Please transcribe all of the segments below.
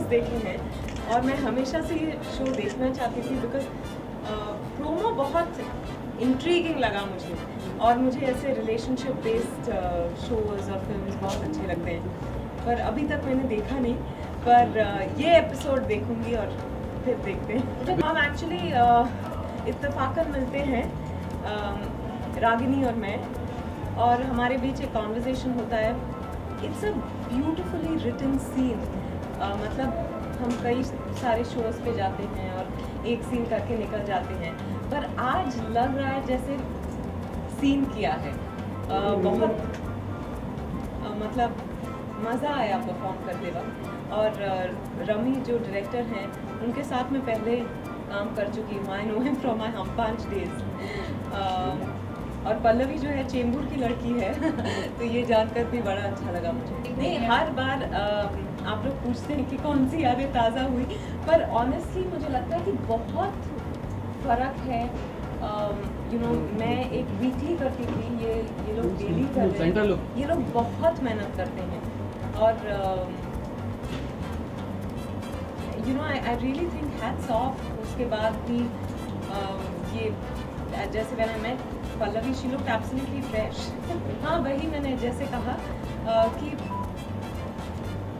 देखे हैं और मैं हमेशा से ये शो देखना चाहती थी बिकॉज प्रोमो बहुत इंट्रीगिंग लगा मुझे और मुझे ऐसे रिलेशनशिप बेस्ड शोज़ और फिल्म्स बहुत अच्छे लगते हैं। पर अभी तक मैंने देखा नहीं, पर ये एपिसोड देखूंगी और फिर देखते हैं। हम एक्चुअली इत्तेफाकन मिलते हैं, रागिनी और मैं, और हमारे बीच एक कॉन्वर्जेशन होता है। It's a beautifully written scene. मतलब हम कई सारे शोज़ पे जाते हैं और एक सीन करके निकल जाते हैं, पर आज लग रहा है जैसे सीन किया है। बहुत मतलब मज़ा आया परफॉर्म करते वक्त। और रमी जो डायरेक्टर हैं उनके साथ में पहले काम कर चुकी हूँ। I know him from my हम 5 डेज। और पल्लवी जो है चेंबूर की लड़की है तो ये जानकर भी बड़ा अच्छा लगा मुझे। नहीं, हर बार आप लोग पूछते हैं कि कौन सी यादें ताज़ा हुई, पर ऑनेस्टली मुझे लगता है कि बहुत फ़र्क है। मैं एक वीकली करती थी, ये लोग डेली कर रहे हैं। ये लोग बहुत मेहनत करते हैं और I really think hats off. उसके बाद भी ये जैसे मैंने मैं Pallavi, she looked absolutely fresh. हाँ, वही मैंने जैसे कहा कि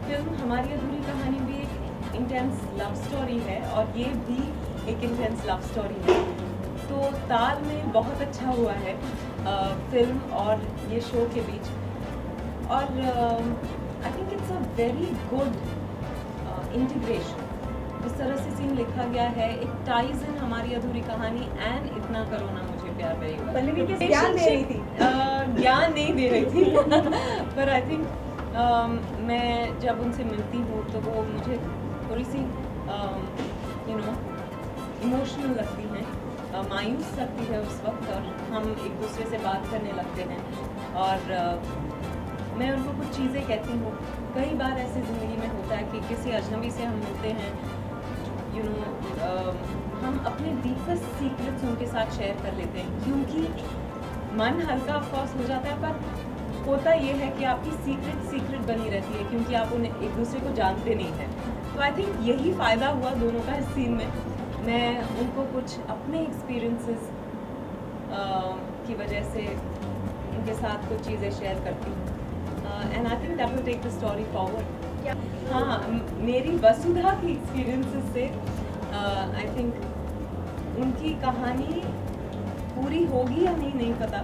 फिल्म हमारी अधूरी कहानी भी एक इंटेंस लव स्टोरी है और ये भी एक इंटेंस लव स्टोरी है। तो ताल में बहुत अच्छा हुआ है फिल्म और ये शो के बीच। और I think it's a very good integration. इस तरह से सीन लिखा गया है, एक टाइज इन हमारी अधूरी कहानी एंड इतना करो ना मुझे प्यार करेगा। पल्लवी के ज्ञान दे रही थी, ज्ञान नहीं दे रही थी पर आई थिंक मैं जब उनसे मिलती हूँ तो वो मुझे थोड़ी सी इमोशनल लगती हैं, मायूस लगती है उस वक्त, और हम एक दूसरे से बात करने लगते हैं और मैं उनको कुछ चीज़ें कहती हूँ। कई बार ऐसे ज़िंदगी में होता है कि किसी अजनबी से हम मिलते हैं, हम अपने डीपेस्ट सीक्रेट्स उनके साथ शेयर कर लेते हैं, क्योंकि मन हल्का ऑफकोर्स हो जाता है, पर होता ये है कि आपकी सीक्रेट बनी रहती है क्योंकि आप उन्हें एक दूसरे को जानते नहीं हैं। तो आई थिंक यही फ़ायदा हुआ दोनों का इस सीन में। मैं उनको कुछ अपने एक्सपीरियंसेस की वजह से उनके साथ कुछ चीज़ें शेयर करती हूँ and I think that will take the story forward. हाँ, मेरी वसुधा की एक्सपीरियंसेस से आई थिंक उनकी कहानी पूरी होगी या नहीं पता,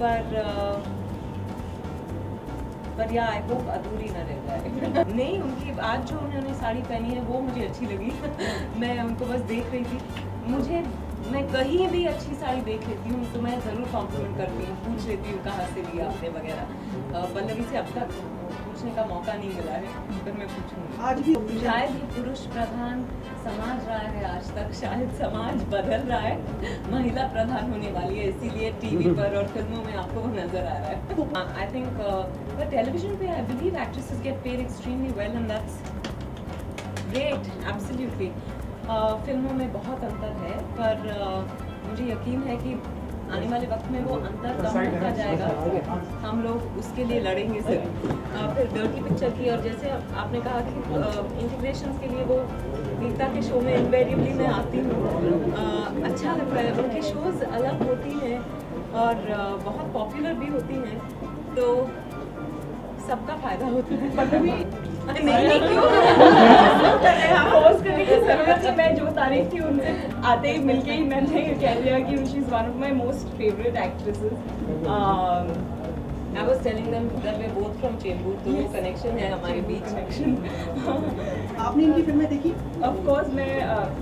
पर या आई होप अधूरी ना रह जाए। नहीं, उनकी आज जो उन्होंने साड़ी पहनी है वो मुझे अच्छी लगी मैं उनको बस देख रही थी। मैं कहीं भी अच्छी साड़ी देख लेती हूँ तो मैं ज़रूर कॉम्प्लीमेंट करती हूँ, पूछ लेती हूँ कहाँ से लिया आपने वगैरह। पल्लवी से अब तक पूछने का मौका नहीं मिला है, पर मैं पूछूँगी। आज भी शायद ही पुरुष प्रधान समाज रहा है आज तक, शायद समाज बदल रहा है, महिला प्रधान होने वाली है, इसीलिए टीवी पर और फिल्मों में आपको वो नजर आ रहा है। आई थिंक पर टेलीविजन पे I believe actresses get paid extremely well and that's great, absolutely. फिल्मों में बहुत अंतर है, पर मुझे यकीन है कि आने वाले वक्त में वो अंतर कम होता जाएगा। हम लोग उसके लिए लड़ेंगे ज़रूर। फिर डर्टी पिक्चर की, और जैसे आपने कहा कि इंटीग्रेशन के लिए वो गीता के शो में इनवेरिएबली मैं आती हूँ। अच्छा लगता है, उनकी शोज़ अलग होती हैं और बहुत पॉपुलर भी होती हैं, तो सबका फायदा होता है। पल्लवी नहीं क्यों पोस्ट करने की जरूरत है। मैं जो तारीफ थी उनसे आते ही मिलके ही मैंने कह दिया कि she is one of my most favourite actresses. I was telling them that we're both from Chembur, तो वो कनेक्शन है हमारे बीच। आपने इनकी फिल्में देखी? ऑफ कोर्स मैं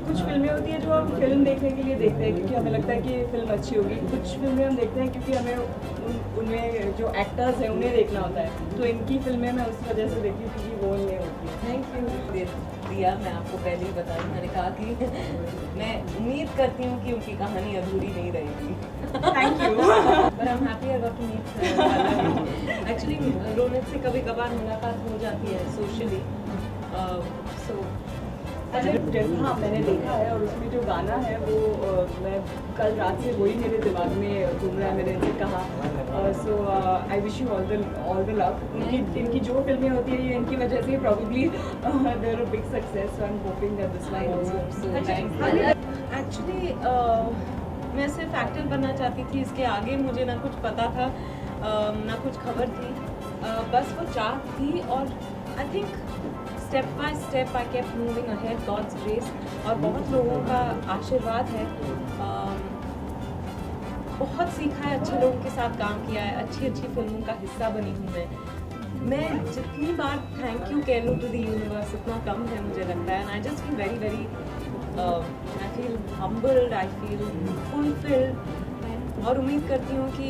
कुछ फिल्में होती हैं जो हम फिल्म देखने के लिए देखते हैं क्योंकि हमें लगता है कि ये फिल्म अच्छी होगी। कुछ फिल्में हम देखते हैं क्योंकि हमें उनमें जो एक्टर्स हैं उन्हें देखना होता है। तो इनकी फिल्में मैं उस वजह से देखी क्योंकि वो इनमें होती है। थैंक यू दिया, मैं आपको पहले ही बता दी, मैंने कहा कि मैं उम्मीद करती हूँ कि उनकी कहानी अधूरी नहीं रहेगी। Thank you. But I'm happy I got to meet actually Ronit से कभी कभार मुलाकात हो जाती है सोशली, so हाँ, मैंने देखा है और उसमें जो गाना है वो मैं कल रात से वही मेरे दिमाग में घूम रहा है। मैंने इनसे कहा so I wish you all the love. इनकी जो फिल्में होती है ये इनकी वजह से probably there a big success, so I am hoping that this one also so thanks. Actually मैं सिर्फ एक्टर बनना चाहती थी, इसके आगे मुझे ना कुछ पता था ना कुछ खबर थी, बस वो चाह थी और I think step by step I kept moving ahead, God's grace और बहुत लोगों का आशीर्वाद है। बहुत सीखा है, अच्छे लोगों के साथ काम किया है, अच्छी फिल्मों का हिस्सा बनी हूँ मैं जितनी बार थैंक यू कह लूँ टू द यूनिवर्स उतना कम है मुझे लगता है। And I just feel very I feel humbled, I feel fulfilled और उम्मीद करती हूँ कि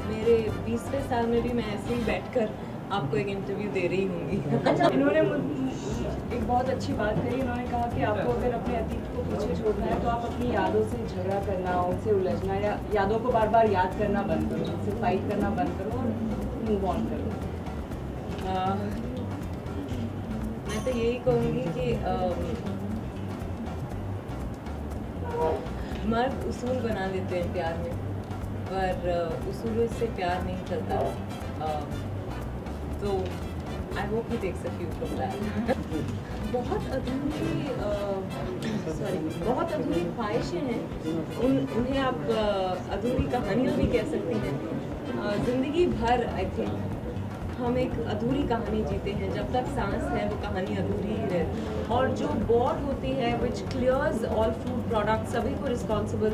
मेरे 20वें साल में भी मैं ऐसे ही बैठकर आपको एक इंटरव्यू दे रही हूँगी। अच्छा, इन्होंने एक बहुत अच्छी बात कही। इन्होंने कहा कि आपको अगर अपने अतीत को पीछे छोड़ना है तो आप अपनी यादों से झगड़ा करना, उनसे उलझना या यादों को बार बार याद करना बंद करो, उनसे फाइट करना बंद करो और मूव ऑन करो। मैं तो यही कहूँगी कि मर्द उसूल बना लेते हैं प्यार में, पर उसूलों से प्यार नहीं चलता। तो I hope he takes a few from that. बहुत अधूरी ख्वाहिशें हैं, उन्हें आप अधूरी कहानियाँ भी कह सकती हैं। ज़िंदगी भर आई थिंक हम एक अधूरी कहानी जीते हैं, जब तक सांस है वो कहानी अधूरी ही है। और जो बोर्ड होती है विच क्लियर्स ऑल फूड प्रोडक्ट, सभी को रिस्पॉन्सिबल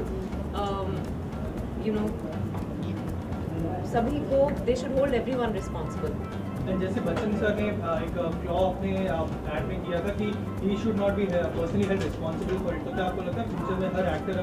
यू नो सभी को they should hold everyone responsible. जैसे बच्चन सर ने एक क्लॉ अपने ऐड में किया था कि he should not be personally held responsible for it, तो क्या आपको लगता है फ्यूचर में हर एक्टर